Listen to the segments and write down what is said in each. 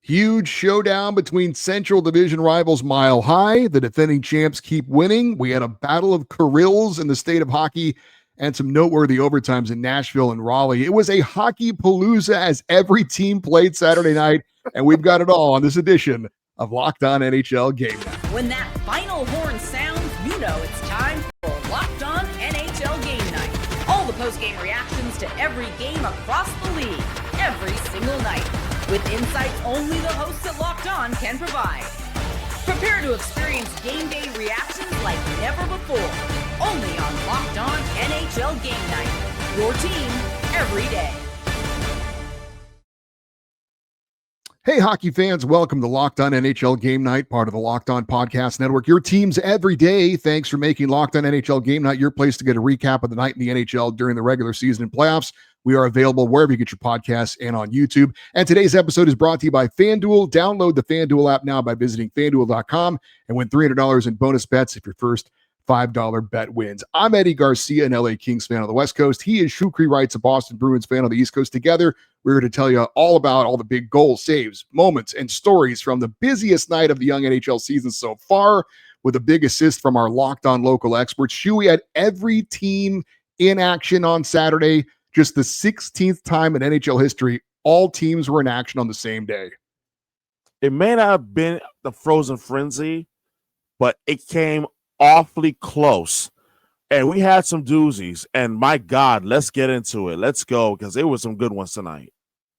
Huge showdown between Central Division rivals Mile High. The defending champs keep winning. We had a battle of Kirils in the state of hockey and some noteworthy overtimes in Nashville and Raleigh. It was a hockey palooza as every team played Saturday night, and we've got it all on this edition of Locked On NHL Game Night. When that final horn sounds, you know it's time for Locked On NHL Game Night. All the post-game reactions to every game across the league, every single night, with insights only the hosts at Locked On can provide. Prepare to experience game day reactions like never before. Only on Locked On NHL Game Night. Your team every day. Hey, hockey fans, welcome to Locked On NHL Game Night, part of the Locked On Podcast Network. Your teams every day. Thanks for making Locked On NHL Game Night your place to get a recap of the night in the NHL during the regular season and playoffs. We are available wherever you get your podcasts and on YouTube. And today's episode is brought to you by FanDuel. Download the FanDuel app now by visiting FanDuel.com and win $300 in bonus bets if your first $5 bet wins. I'm Eddie Garcia, an LA Kings fan on the West Coast. He is Shukri Wrights, a Boston Bruins fan on the East Coast. Together, we're here to tell you all about all the big goals, saves, moments, and stories from the busiest night of the young NHL season so far, with a big assist from our Locked On local experts. Shuey had every team in action on Saturday. Just the 16th time in NHL history, all teams were in action on the same day. It may not have been the frozen frenzy, but it came awfully close. And we had some doozies. And my God, let's get into it. Let's go, because there were some good ones tonight.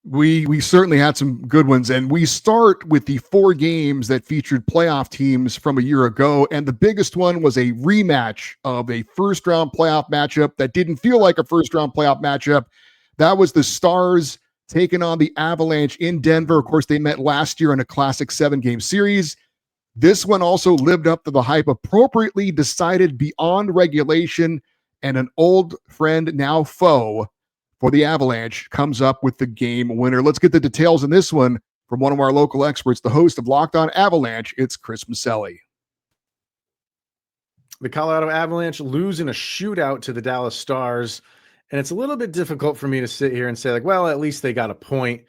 We certainly had some good ones, and we start with the 4 games that featured playoff teams from a year ago, and the biggest one was a rematch of a first-round playoff matchup that didn't feel like a first-round playoff matchup. That was the Stars taking on the Avalanche in Denver. Of course, they met last year in a classic 7-game series. This one also lived up to the hype, appropriately decided beyond regulation, and an old friend, now foe, for the Avalanche comes up with the game winner. Let's get the details in this one from one of our local experts, the host of Locked On Avalanche. It's Chris Maselli. The Colorado Avalanche lose in a shootout to the Dallas Stars, and it's a little bit difficult for me to sit here and say, like, well, at least they got a point,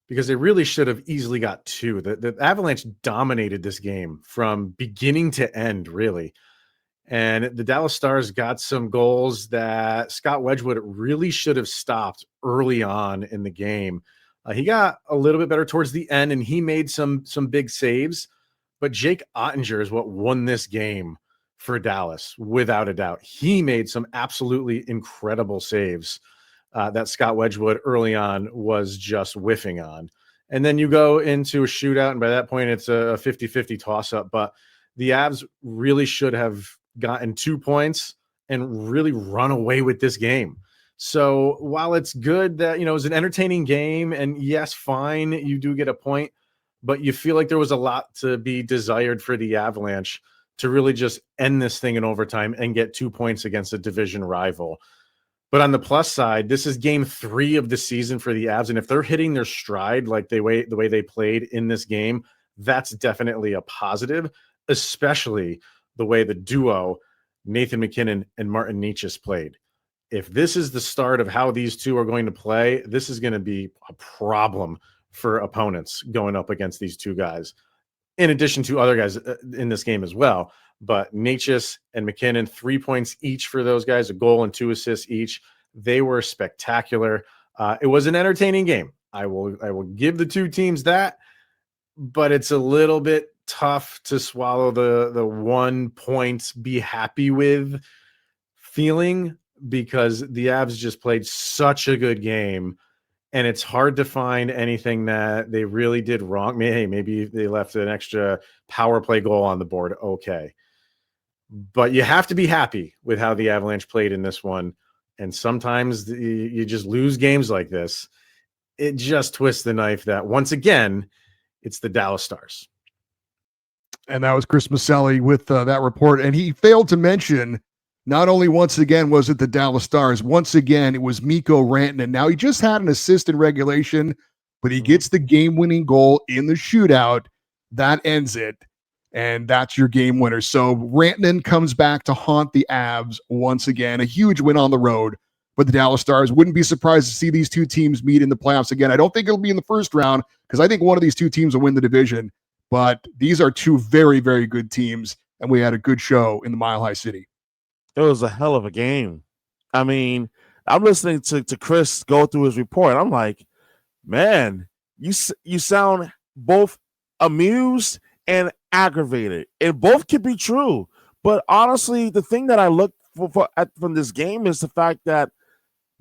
because they really should have easily got 2. The Avalanche dominated this game from beginning to end, really. And the Dallas Stars got some goals that Scott Wedgwood really should have stopped early on in the game. He got a little bit better towards the end, and he made some big saves. But Jake Ottinger is what won this game for Dallas, without a doubt. He made some absolutely incredible saves that Scott Wedgwood early on was just whiffing on. And then you go into a shootout, and by that point, it's a 50-50 toss-up. But the Avs really should have gotten 2 points and really run away with this game. So while it's good that, it was an entertaining game, and yes, fine, you do get a point, but you feel like there was a lot to be desired for the Avalanche to really just end this thing in overtime and get 2 points against a division rival. But on the plus side, this is game 3 of the season for the Avs, and if they're hitting their stride like the way they played in this game, that's definitely a positive, especially the way the duo, Nathan MacKinnon and Martin Necas, played. If this is the start of how these two are going to play, this is going to be a problem for opponents going up against these two guys, in addition to other guys in this game as well. But Necas and MacKinnon, 3 points each for those guys, a goal and 2 assists each. They were spectacular. It was an entertaining game. I will give the two teams that, but it's a little bit tough to swallow the 1 point be happy with feeling, because the Avs just played such a good game, and it's hard to find anything that they really did wrong. Maybe they left an extra power play goal on the board. Okay. But you have to be happy with how the Avalanche played in this one. And sometimes you just lose games like this. It just twists the knife that, once again, it's the Dallas Stars. And that was Chris Maselli with that report. And he failed to mention, not only once again was it the Dallas Stars, once again it was Mikko Rantanen. Now, he just had an assist in regulation, but he gets the game-winning goal in the shootout. That ends it, and that's your game winner. So Rantanen comes back to haunt the Avs once again. A huge win on the road for the Dallas Stars. Wouldn't be surprised to see these two teams meet in the playoffs again. I don't think it'll be in the first round because I think one of these two teams will win the division, but these are two very, very good teams, and we had a good show in the Mile High City. It was a hell of a game. I mean, I'm listening to Chris go through his report. I'm like, man, you sound both amused and aggravated. And both could be true. But honestly, the thing that I look for from this game is the fact that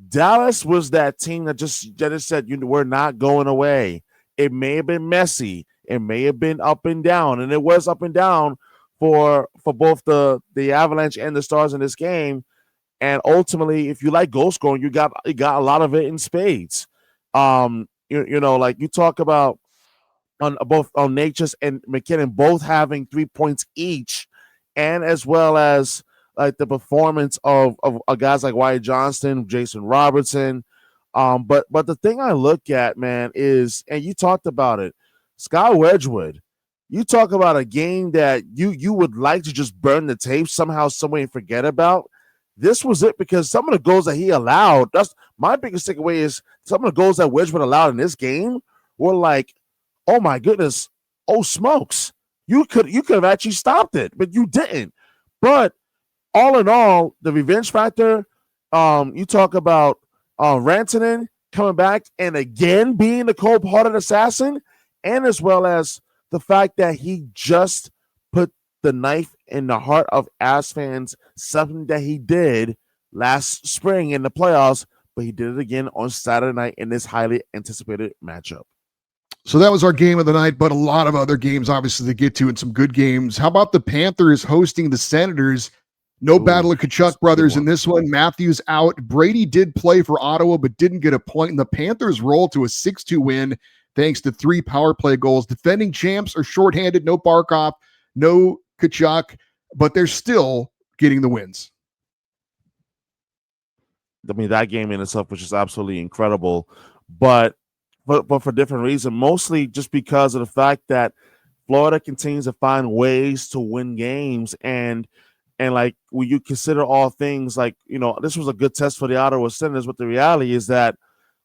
Dallas was that team that just said, we're not going away. It may have been messy. It may have been up and down. And it was up and down for both the Avalanche and the Stars in this game. And ultimately, if you like goal scoring, you got a lot of it in spades. Like you talk about on Natchez and McKinnon both having 3 points each, and as well as like the performance of guys like Wyatt Johnston, Jason Robertson. But the thing I look at, man, is, and you talked about it, Scott Wedgwood. You talk about a game that you would like to just burn the tape somehow, some way, and forget about. This was it, because some of the goals that he allowed, that's my biggest takeaway, is some of the goals that Wedgwood allowed in this game were like, oh my goodness, oh smokes. You could have actually stopped it, but you didn't. But all in all, the revenge factor, you talk about Rantanen coming back and again being the cold-hearted assassin, and as well as the fact that he just put the knife in the heart of Avs fans, something that he did last spring in the playoffs, but he did it again on Saturday night in this highly anticipated matchup. So that was our game of the night, but a lot of other games, obviously, to get to, and some good games. How about the Panthers hosting the Senators? No battle of Kachuk brothers in this one. Matthews out. Brady did play for Ottawa, but didn't get a point. And the Panthers rolled to a 6-2 win thanks to 3 power play goals. Defending champs are shorthanded. No Barkov, no Kachuk, but they're still getting the wins. I mean, that game in itself was just absolutely incredible, but for different reasons, mostly just because of the fact that Florida continues to find ways to win games. And like, when you consider all things, like, this was a good test for the Ottawa Senators, but the reality is that,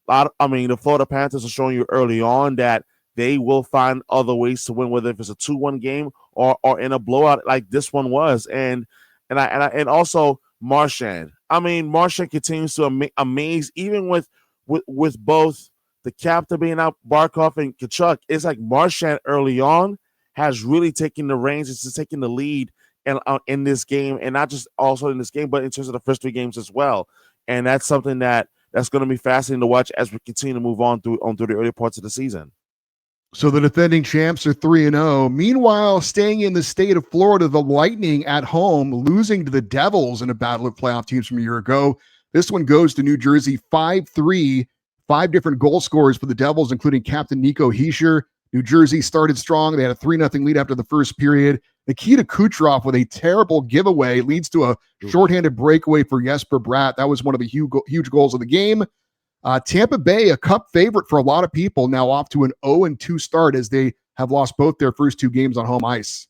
the Florida Panthers are showing you early on that they will find other ways to win, whether if it's a 2-1 game or in a blowout like this one was. And also Marchand. Marchand continues to amaze, even with both the captain being out, Barkov and Kachuk. It's like Marchand early on has really taken the reins. It's just taking the lead in this game, and not just also in this game, but in terms of the first 3 games as well. And that's something that's going to be fascinating to watch as we continue to move on through the early parts of the season. So the defending champs are 3-0. Meanwhile, staying in the state of Florida, the Lightning at home, losing to the Devils in a battle of playoff teams from a year ago. This one goes to New Jersey 5-3. 5 different goal scorers for the Devils, including captain Nico Hischier. New Jersey started strong. They had a 3-0 lead after the first period. Nikita Kucherov with a terrible giveaway leads to a shorthanded breakaway for Jesper Bratt. That was one of the huge goals of the game. Tampa Bay, a cup favorite for a lot of people, now off to an 0-2 start as they have lost both their first 2 games on home ice.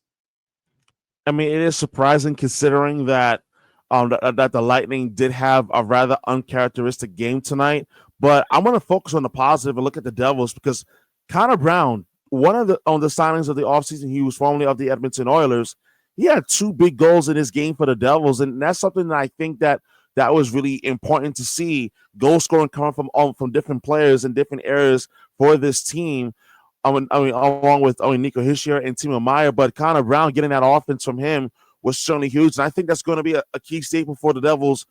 It is surprising considering that that the Lightning did have a rather uncharacteristic game tonight. But I'm going to focus on the positive and look at the Devils, because Connor Brown, one of the signings of the offseason, he was formerly of the Edmonton Oilers. He had 2 big goals in his game for the Devils, and that's something that I think that was really important to see. Goal scoring coming from different players in different areas for this team. Along with Nico Hischier and Timo Meier, but Connor Brown getting that offense from him was certainly huge, and I think that's going to be a key staple for the Devils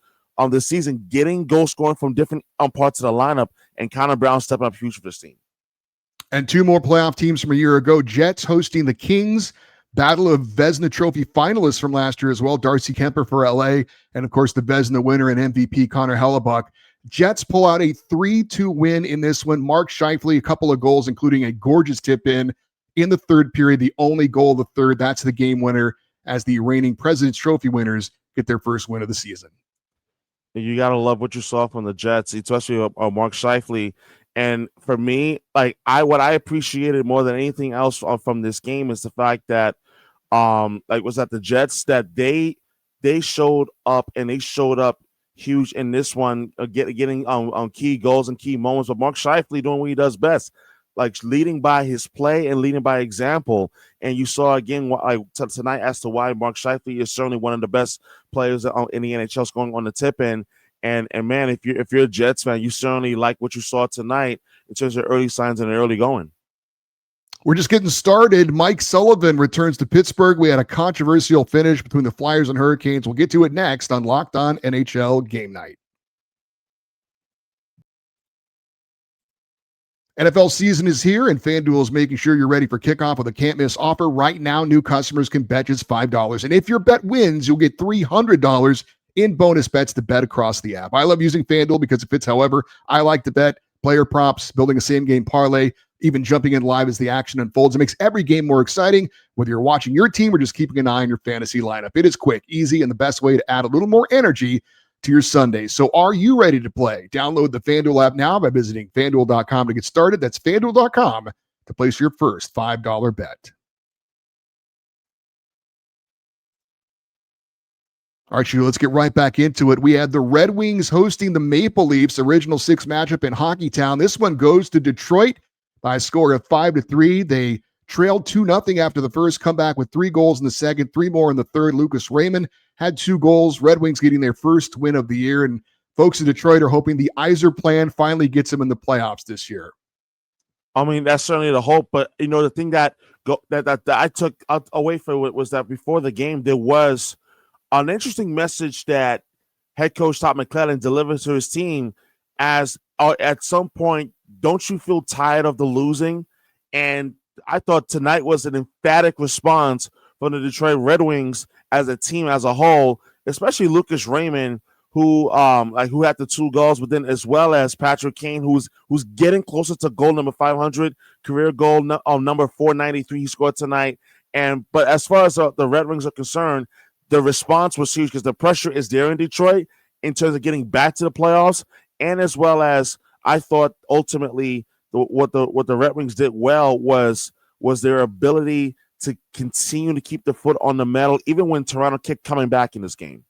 this season, getting goal scoring from different parts of the lineup, and Connor Brown stepping up huge for this team. And 2 more playoff teams from a year ago. Jets hosting the Kings. Battle of Vezina Trophy finalists from last year as well. Darcy Kemper for LA, and of course the Vezina winner and MVP Connor Hellebuck. Jets pull out a 3-2 win in this one. Mark Scheifele, a couple of goals, including a gorgeous tip in the third period, the only goal of the third. That's the game winner, as the reigning President's Trophy winners get their first win of the season. You got to love what you saw from the Jets, especially Mark Scheifele. And for me, what I appreciated more than anything else from this game is the fact that, was that the Jets, that they showed up, and they showed up huge in this one, getting key goals and key moments. But Mark Scheifele doing what he does best, like leading by his play and leading by example. And you saw again tonight as to why Mark Scheifele is certainly one of the best players in the NHL scoring on the tip end. And man, if you're a Jets fan, you certainly like what you saw tonight in terms of early signs and early going. We're just getting started. Mike Sullivan returns to Pittsburgh. We had a controversial finish between the Flyers and Hurricanes. We'll get to it next on Locked On NHL Game Night. NFL season is here, and FanDuel is making sure you're ready for kickoff with a can't-miss offer. Right now, new customers can bet just $5. And if your bet wins, you'll get $300 in bonus bets to bet across the app. I love using FanDuel because it fits however I like to bet. Player props, building a same-game parlay, even jumping in live as the action unfolds. It makes every game more exciting, whether you're watching your team or just keeping an eye on your fantasy lineup. It is quick, easy, and the best way to add a little more energy to your Sundays. So are you ready to play? Download the FanDuel app now by visiting FanDuel.com to get started. That's FanDuel.com to place your first $5 bet. All right, Shu, let's get right back into it. We had the Red Wings hosting the Maple Leafs, original 6 matchup in Hockeytown. This one goes to Detroit by a score of 5-3. They trailed 2-0 after the first, come back with 3 goals in the second, 3 more in the third. Lucas Raymond had 2 goals. Red Wings getting their first win of the year, and folks in Detroit are hoping the Yzer plan finally gets them in the playoffs this year. I mean, that's certainly the hope, but the thing that I took away from it was that before the game there was an interesting message that head coach Todd McClellan delivered to his team as at some point, don't you feel tired of the losing? And I thought tonight was an emphatic response from the Detroit Red Wings as a team as a whole, especially Lucas Raymond, who had the 2 goals, but then as well as Patrick Kane, who's getting closer to goal number 500, career goal number 493 he scored tonight. But as far as the Red Wings are concerned, the response was huge because the pressure is there in Detroit in terms of getting back to the playoffs, and as well as I thought ultimately what the Red Wings did well was their ability to continue to keep the foot on the metal even when Toronto kept coming back in this game.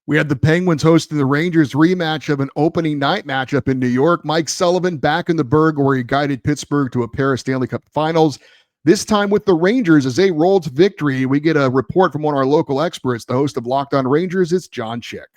We had the Penguins hosting the Rangers rematch of an opening night matchup in New York. Mike Sullivan back in the Burgh where he guided Pittsburgh to a pair of Stanley Cup finals. This time with the Rangers as they rolled to victory. We get a report from one of our local experts, the host of Locked On Rangers. It's John Chick.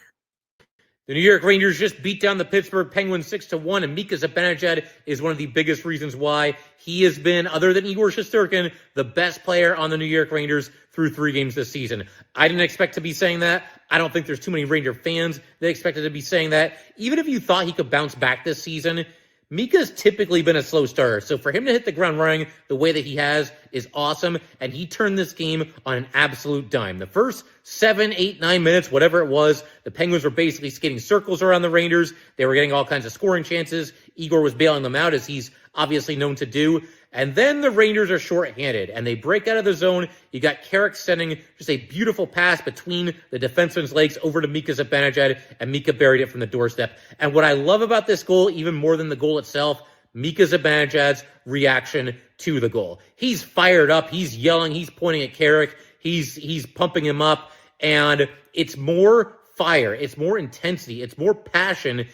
The New York Rangers just beat down the Pittsburgh Penguins 6-1, and Mika Zibanejad is one of the biggest reasons why he has been, other than Igor Shesterkin, the best player on the New York Rangers through 3 games this season. I didn't expect to be saying that. I don't think there's too many Ranger fans that expected to be saying that. Even if you thought he could bounce back this season, Mika's typically been a slow starter, so for him to hit the ground running the way that he has is awesome, and he turned this game on an absolute dime. The first 7, 8, 9 minutes, whatever it was, the Penguins were basically skating circles around the Rangers. They were getting all kinds of scoring chances. Igor was bailing them out, as he's obviously known to do. And then the Rangers are shorthanded, and they break out of the zone. You got Carrick sending just a beautiful pass between the defenseman's legs over to Mika Zibanejad, and Mika buried it from the doorstep. And what I love about this goal, even more than the goal itself, Mika Zibanejad's reaction to the goal. He's fired up. He's yelling. He's pointing at Carrick. He's pumping him up. And it's more fire. It's more intensity. It's more passion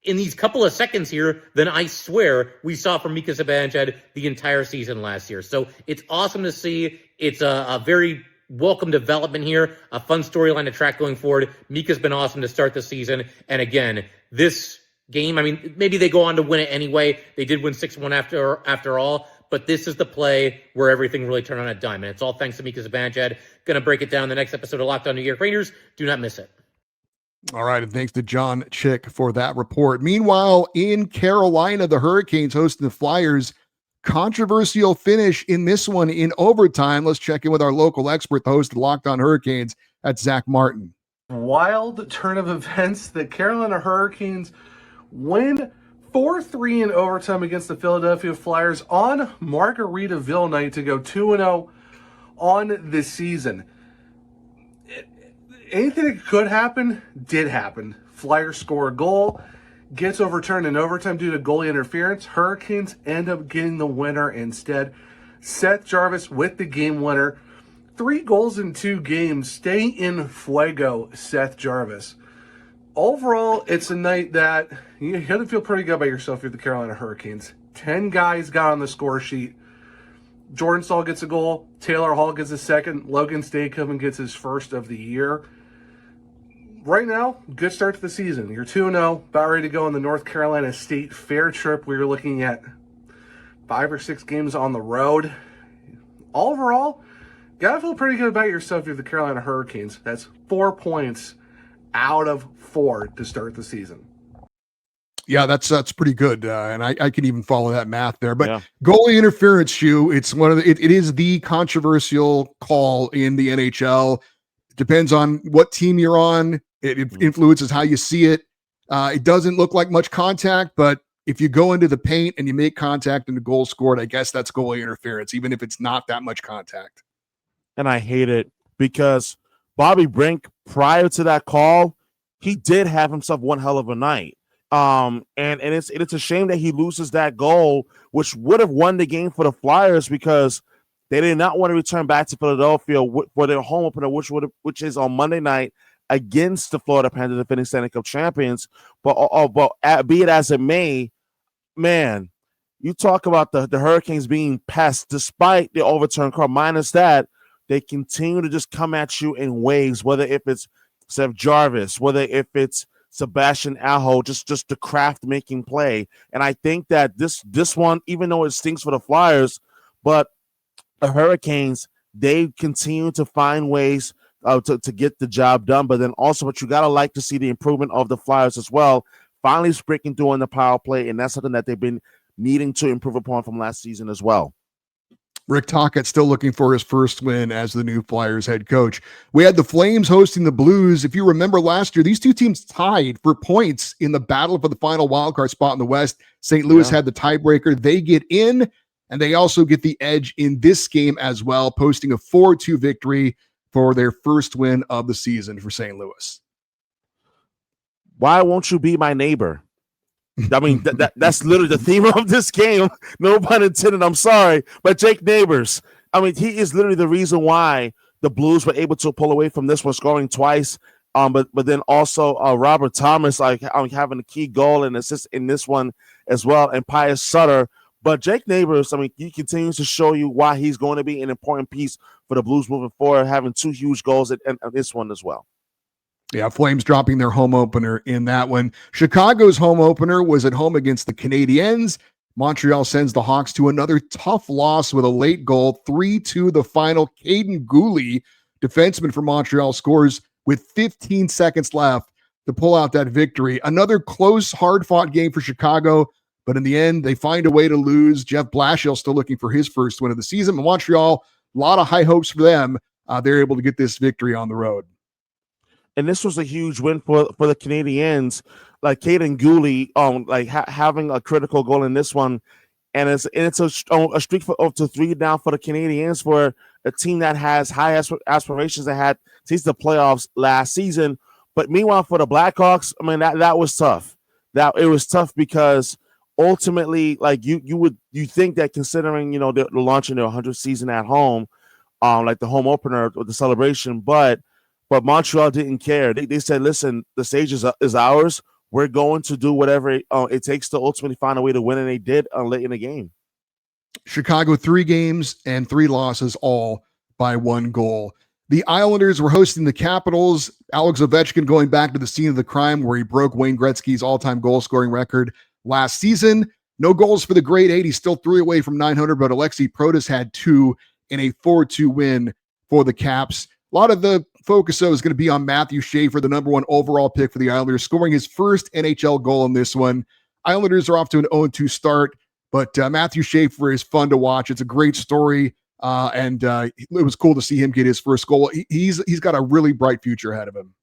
in these couple of seconds here than I swear we saw from Mika Zibanejad the entire season last year. So it's awesome to see. It's a very welcome development here, a fun storyline to track going forward. Mika's been awesome to start the season. And again, this game, I mean, maybe they go on to win it anyway. They did win 6-1 after all. But this is the play where everything really turned on a dime. And it's all thanks to Mika Zibanejad. Going to break it down in the next episode of Locked On New York Rangers. Do not miss it. All right, and thanks to John Chick for that report. Meanwhile, in Carolina, the Hurricanes hosting the Flyers. Controversial finish in this one in overtime. Let's check in with our local expert, the host of Locked On Hurricanes, at Zach Martin. Wild turn of events. The Carolina Hurricanes win 4-3 in overtime against the Philadelphia Flyers on Margaritaville night to go 2-0 on the season. Anything that could happen did happen. Flyers score a goal, gets overturned in overtime due to goalie interference. Hurricanes end up getting the winner instead. Seth Jarvis with the game winner. 3 goals in 2 games. Stay in fuego, Seth Jarvis. Overall, it's a night that you have to feel pretty good about yourself if you're the Carolina Hurricanes. 10 guys got on the score sheet. Jordan Staal gets a goal. Taylor Hall gets a second. Logan Staycoven gets his first of the year. Right now, good start to the season. You're 2-0, about ready to go on the North Carolina State Fair trip. We're looking at 5 or 6 games on the road. Overall, gotta feel pretty good about yourself if you're the Carolina Hurricanes. That's 4 points out of 4 to start the season. Yeah, that's pretty good, and I can even follow that math there. But Yeah. goalie interference, Shu, it's one of it is the controversial call in the NHL. Depends on what team you're on. It influences how you see it. It doesn't look like much contact, but if you go into the paint and you make contact and the goal scored, I guess that's goalie interference, even if it's not that much contact. And I hate it because Bobby Brink, prior to that call, he did have himself one hell of a night. And it's a shame that he loses that goal, which would have won the game for the Flyers because they did not want to return back to Philadelphia for their home opener, which is on Monday night against the Florida Panthers, defending Stanley Cup champions. But be it as it may, man, you talk about the Hurricanes being pests despite the overturned call. Minus that, they continue to just come at you in waves, whether if it's Seth Jarvis, whether if it's Sebastian Aho, just the craft making play. And I think that this one, even though it stinks for the Flyers, but the Hurricanes, they continue to find ways to get the job done. But you got to like to see the improvement of the Flyers as well. Finally breaking through on the power play, and that's something that they've been needing to improve upon from last season as well. Rick Tocchet still looking for his first win as the new Flyers head coach. We had the Flames hosting the Blues. If you remember last year, these two teams tied for points in the battle for the final wildcard spot in the West. St. Louis had the tiebreaker. They get in, and they also get the edge in this game as well, posting a 4-2 victory for their first win of the season for St. Louis. Why won't you be my neighbor? I mean, that's literally the theme of this game. No pun intended. I'm sorry. But Jake Neighbors, I mean, he is literally the reason why the Blues were able to pull away from this one, scoring twice. But then also Robert Thomas having a key goal and assist in this one as well, and Pius Sutter. But Jake Neighbors, I mean, he continues to show you why he's going to be an important piece for the Blues moving forward, having 2 huge goals in this one as well. Yeah, Flames dropping their home opener in that one. Chicago's home opener was at home against the Canadiens. Montreal sends the Hawks to another tough loss with a late goal, 3-2 the final. Caden Gooley, defenseman for Montreal, scores with 15 seconds left to pull out that victory. Another close, hard-fought game for Chicago, but in the end, they find a way to lose. Jeff Blashill still looking for his first win of the season. Montreal, a lot of high hopes for them. They're able to get this victory on the road. And this was a huge win for the Canadiens. Like Caden Gooley, having a critical goal in this one, and it's a streak to 3 down for the Canadiens, for a team that has high aspirations, that had tasted the playoffs last season. But meanwhile, for the Blackhawks, I mean that was tough. That it was tough because ultimately, like you think that considering they're launching their 100th season at home, like the home opener with the celebration, but Montreal didn't care. They said, listen, the stage is ours. We're going to do whatever it takes to ultimately find a way to win, and they did late in the game. Chicago 3 games and 3 losses, all by 1 goal. The Islanders were hosting the Capitals. Alex Ovechkin going back to the scene of the crime where he broke Wayne Gretzky's all-time goal-scoring record last season. No goals for the Great 8. He's still 3 away from 900, but Alexei Protas had 2 in a 4-2 win for the Caps. A lot of the focus, though, is going to be on Matthew Schaefer, the number 1 overall pick for the Islanders, scoring his first NHL goal in this one. Islanders are off to an 0-2 start, but Matthew Schaefer is fun to watch. It's a great story, and it was cool to see him get his first goal. He's got a really bright future ahead of him.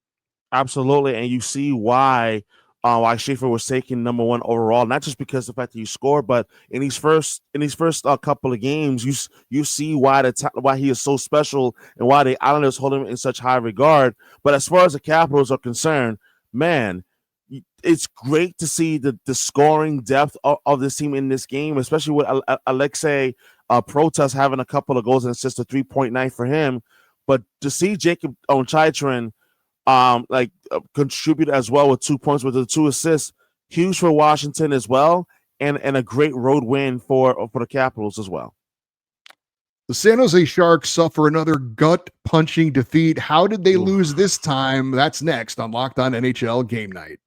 Absolutely, and you see why Schaefer was taken number 1 overall, not just because of the fact that he scored, but in these first couple of games, you see why why he is so special and why the Islanders hold him in such high regard. But as far as the Capitals are concerned, man, it's great to see the scoring depth of this team in this game, especially with Alexei Protas having a couple of goals and assists, a 3.9 for him. But to see Jacob Chychrun contribute as well with 2 points with the 2 assists. Huge for Washington as well, and a great road win for the Capitals as well. The San Jose Sharks suffer another gut-punching defeat. How did they lose this time? That's next on Locked On NHL Game Night.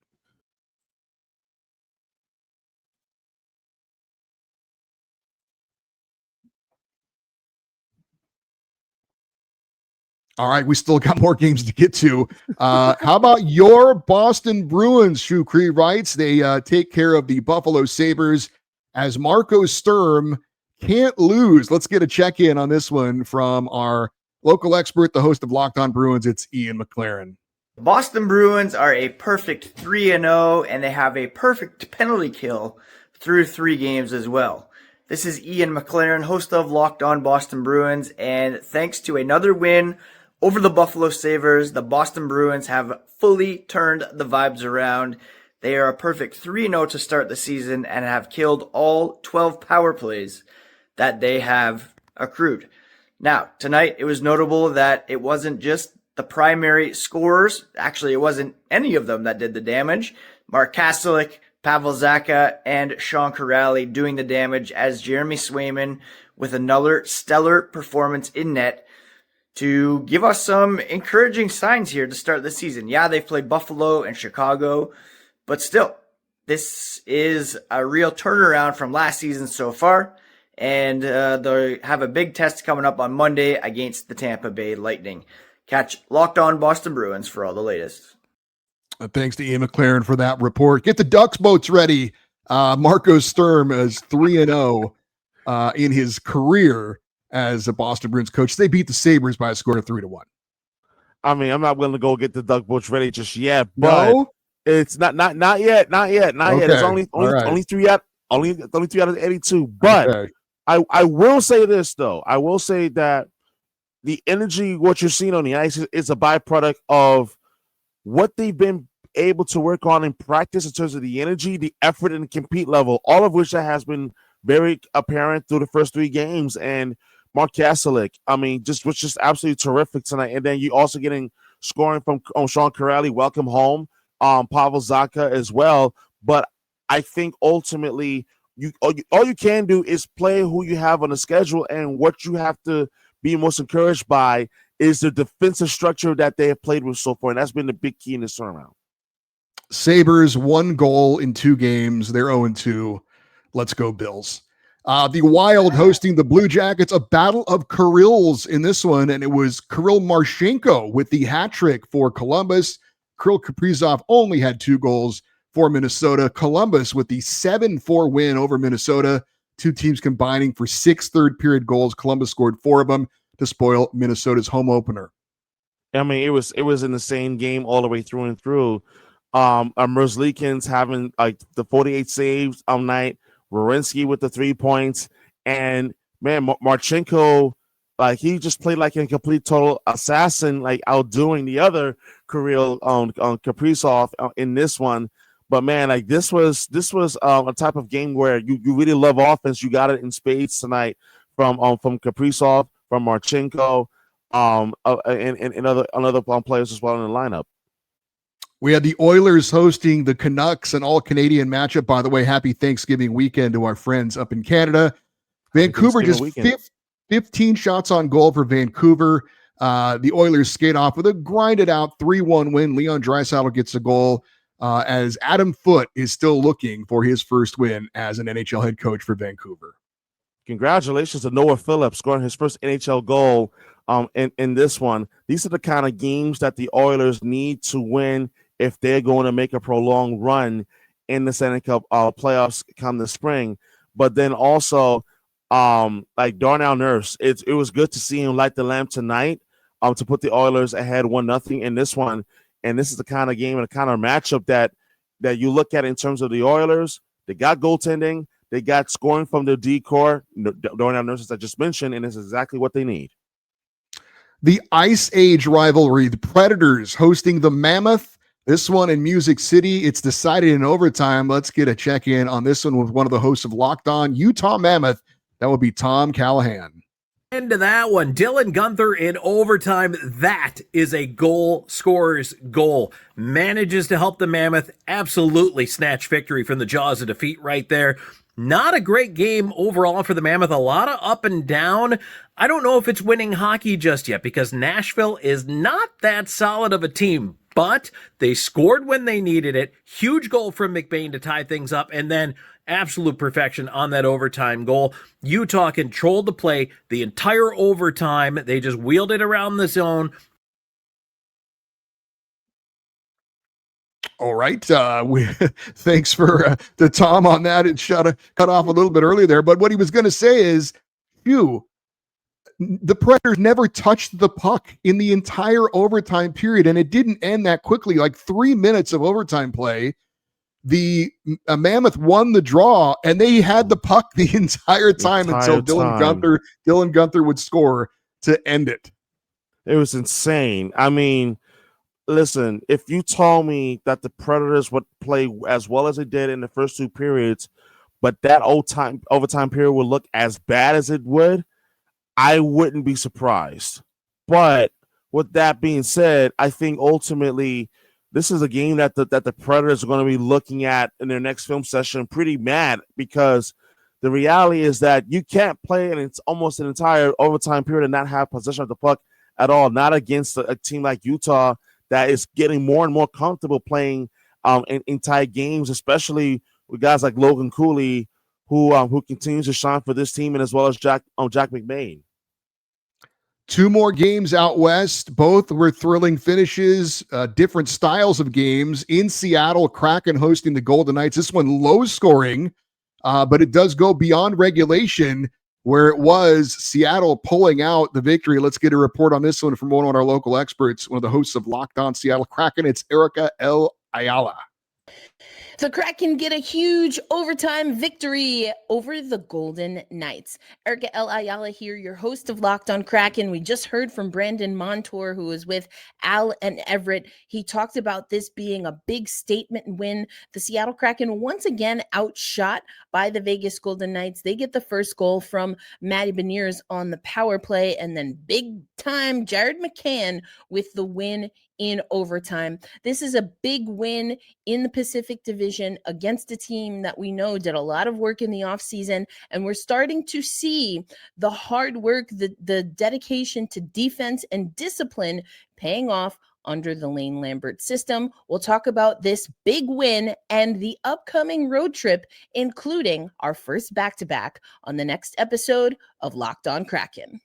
All right, we still got more games to get to. How about your Boston Bruins? Shukri writes they take care of the Buffalo Sabres as Marco Sturm can't lose. Let's get a check-in on this one from our local expert, the host of Locked On Bruins. It's Ian McLaren. Boston Bruins are a perfect 3-0, and they have a perfect penalty kill through 3 games as well. This is Ian McLaren, host of Locked On Boston Bruins, and thanks to another win over the Buffalo Sabres, the Boston Bruins have fully turned the vibes around. They are a perfect 3-0 to start the season and have killed all 12 power plays that they have accrued. Now, tonight it was notable that it wasn't just the primary scorers. Actually, it wasn't any of them that did the damage. Mark Kastelik, Pavel Zacha, and Sean Kuraly doing the damage as Jeremy Swayman with another stellar performance in net to give us some encouraging signs here to start the season. Yeah, they've played Buffalo and Chicago, but still, this is a real turnaround from last season so far. And they have a big test coming up on Monday against the Tampa Bay Lightning. Catch Locked On Boston Bruins for all the latest. Thanks to Ian McLaren for that report. Get the Ducks boats ready. Marco Sturm is 3-0 in his career as a Boston Bruins coach. They beat the Sabres by a score of 3-1. I mean, I'm not willing to go get the Duck boats ready just yet, but no? It's not yet. It's only 3 out of 82. But okay. I will say this though. I will say that the energy, what you're seeing on the ice, is a byproduct of what they've been able to work on in practice in terms of the energy, the effort, and the compete level, all of which that has been very apparent through the first 3 games. And Mark Kastelik, I mean, was just absolutely terrific tonight. And then you also getting scoring from Sean Kuraly, welcome home, Pavel Zacha as well. But I think ultimately all you can do is play who you have on the schedule, and what you have to be most encouraged by is the defensive structure that they have played with so far, and that's been the big key in this turnaround. Sabres 1 goal in 2 games. They're 0-2. Let's go Bills. The Wild hosting the Blue Jackets, a battle of Kirils in this one, and it was Kiril Marchenko with the hat trick for Columbus. Kirill Kaprizov only had 2 goals for Minnesota. Columbus with the 7-4 win over Minnesota. 2 teams combining for 6 third-period goals. Columbus scored 4 of them to spoil Minnesota's home opener. I mean, it was in the same game all the way through and through. Merzlikins having like the 48 saves all night. Werenski with the 3 points, and man, Marchenko, like he just played like a complete total assassin, like outdoing the other Kiril on Kaprizov in this one. But man, like this was a type of game where you really love offense. You got it in spades tonight from Kaprizov, from Marchenko, and other players as well in the lineup. We had the Oilers hosting the Canucks, an all-Canadian matchup. By the way, happy Thanksgiving weekend to our friends up in Canada. Vancouver just 15 shots on goal for Vancouver. The Oilers skate off with a grinded-out 3-1 win. Leon Draisaitl gets a goal as Adam Foote is still looking for his first win as an NHL head coach for Vancouver. Congratulations to Noah Phillips scoring his first NHL goal in this one. These are the kind of games that the Oilers need to win if they're going to make a prolonged run in the Stanley Cup playoffs come the spring. But then also, like Darnell Nurse, it was good to see him light the lamp tonight to put the Oilers ahead 1-0 in this one. And this is the kind of game and the kind of matchup that you look at in terms of the Oilers. They got goaltending. They got scoring from their D-core, Darnell Nurse, as I just mentioned, and it's exactly what they need. The Ice Age rivalry, the Predators hosting the Mammoth. This one in Music City, it's decided in overtime. Let's get a check-in on this one with one of the hosts of Locked On Utah Mammoth. That would be Tom Callahan. Into that one. Dylan Gunther in overtime. That is a goal scorer's goal. Manages to help the Mammoth absolutely snatch victory from the jaws of defeat right there. Not a great game overall for the Mammoth. A lot of up and down. I don't know if it's winning hockey just yet because Nashville is not that solid of a team, but they scored when they needed it. Huge goal from McBain to tie things up, and then absolute perfection on that overtime goal. Utah controlled the play the entire overtime. They just wheeled it around the zone. All right. Thanks for to Tom on that. It cut off a little bit earlier there, but what he was going to say is, the Predators never touched the puck in the entire overtime period, and it didn't end that quickly. Like 3 minutes of overtime play, the Mammoth won the draw, and they had the puck the entire time until Dylan Gunther would score to end it. It was insane. I mean, listen, if you told me that the Predators would play as well as they did in the first two periods, but that overtime period would look as bad as it would, I wouldn't be surprised. But with that being said, I think ultimately this is a game that the Predators are going to be looking at in their next film session pretty mad, because the reality is that you can't play and it's almost an entire overtime period and not have possession of the puck at all, not against a team like Utah that is getting more and more comfortable playing in tight games, especially with guys like Logan Cooley, who continues to shine for this team, and as well as Jack McBain. Two more games out west. Both were thrilling finishes, different styles of games. In Seattle, Kraken hosting the Golden Knights. This one low scoring, but it does go beyond regulation, where it was Seattle pulling out the victory. Let's get a report on this one from one of our local experts, one of the hosts of Locked On Seattle Kraken. It's Erica L. Ayala. The Kraken get a huge overtime victory over the Golden Knights. Erica L. Ayala here, your host of Locked on Kraken. We just heard from Brandon Montour, who was with Al and Everett. He talked about this being a big statement win. The Seattle Kraken once again outshot by the Vegas Golden Knights. They get the first goal from Matty Beniers on the power play, and then big time Jared McCann with the win in overtime. This is a big win in the Pacific Division against a team that we know did a lot of work in the offseason, and we're starting to see the hard work, the dedication to defense and discipline paying off under the Lane Lambert system. We'll talk about this big win and the upcoming road trip, including our first back-to-back on the next episode of Locked on Kraken.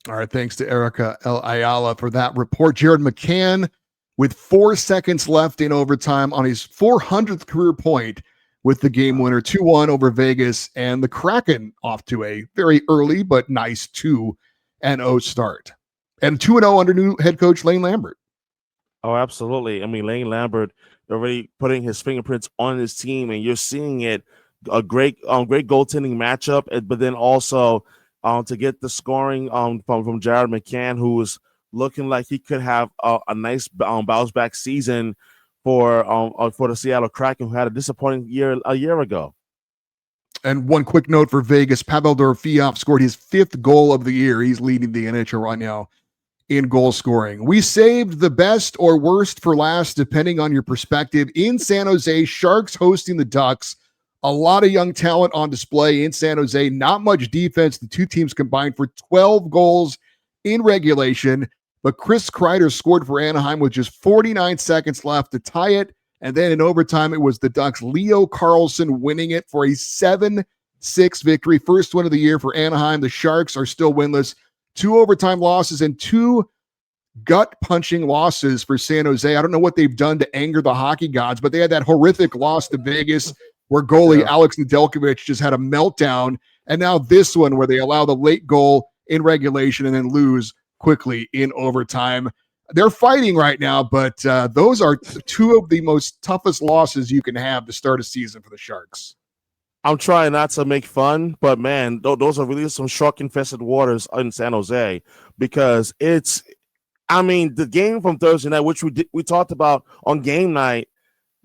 All right, thanks to Erica L. Ayala for that report. Jared McCann, with 4 seconds left in overtime, on his 400th career point with the game winner, 2-1 over Vegas, and the Kraken off to a very early but nice 2-0 start. And 2-0 under new head coach Lane Lambert. Oh, absolutely. I mean, Lane Lambert already putting his fingerprints on his team, and you're seeing it, a great goaltending matchup, but then also to get the scoring from Jared McCann, who was looking like he could have a nice bounce back season for the Seattle Kraken, who had a disappointing year a year ago. And one quick note for Vegas: Pavel Dorofeev scored his 5th goal of the year. He's leading the NHL right now in goal scoring. We saved the best or worst for last, depending on your perspective. In San Jose, Sharks hosting the Ducks. A lot of young talent on display in San Jose. Not much defense. The two teams combined for 12 goals in regulation. But Chris Kreider scored for Anaheim with just 49 seconds left to tie it. And then in overtime, it was the Ducks' Leo Carlsson winning it for a 7-6 victory. First win of the year for Anaheim. The Sharks are still winless. 2 overtime losses and 2 gut-punching losses for San Jose. I don't know what they've done to anger the hockey gods, but they had that horrific loss to Vegas where goalie Alex Nedeljkovic just had a meltdown. And now this one where they allow the late goal in regulation and then lose quickly in overtime. They're fighting right now, but those are 2 of the most toughest losses you can have to start a season for the Sharks. I'm trying not to make fun, but man, those are really some shark-infested waters in San Jose, because the game from Thursday night, which we talked about on game night,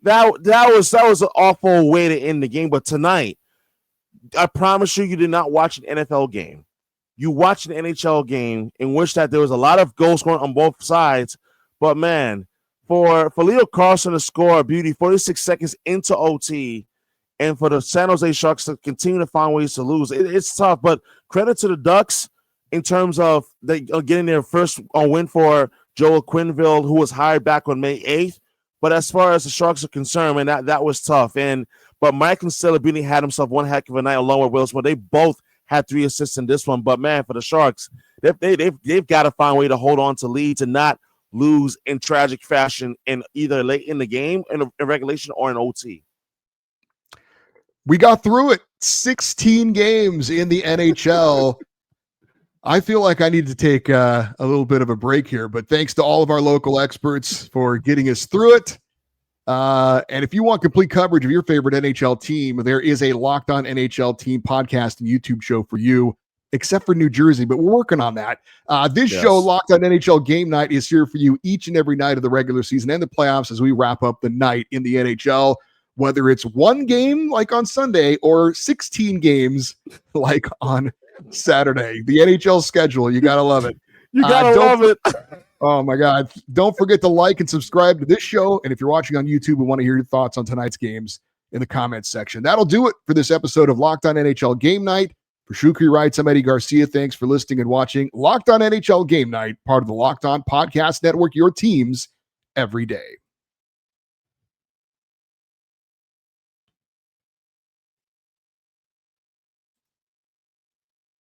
that was an awful way to end the game. But tonight, I promise you did not watch an NFL game. you watch an NHL game in which that there was a lot of goals scoring on both sides, but man, for Leo Carlson to score a beauty 46 seconds into OT, and for the San Jose Sharks to continue to find ways to lose, it's tough. But credit to the Ducks in terms of they getting their first win for Joel Quenneville, who was hired back on May 8th. But as far as the Sharks are concerned, man, that was tough. But Mike and Celebrini had himself one heck of a night along with Wilson. They both had 3 assists in this one. But man, for the Sharks, they've got to find a way to hold on to leads and not lose in tragic fashion in either late in the game in regulation or in OT. We got through it. 16 games in the NHL. I feel like I need to take a little bit of a break here, but thanks to all of our local experts for getting us through it. And if you want complete coverage of your favorite NHL team, there is a Locked On NHL Team podcast and YouTube show for you, except for New Jersey, but we're working on that. This show, Locked On NHL Game Night, is here for you each and every night of the regular season and the playoffs as we wrap up the night in the NHL, whether it's one game like on Sunday or 16 games like on Saturday. The NHL schedule, you gotta love it. You gotta love it. Oh my God. Don't forget to like and subscribe to this show. And if you're watching on YouTube, we want to hear your thoughts on tonight's games in the comments section. That'll do it for this episode of Locked On NHL Game Night. For Shukri Wrights, I'm Eddie Garcia. Thanks for listening and watching Locked On NHL Game Night, part of the Locked On Podcast Network, your teams every day.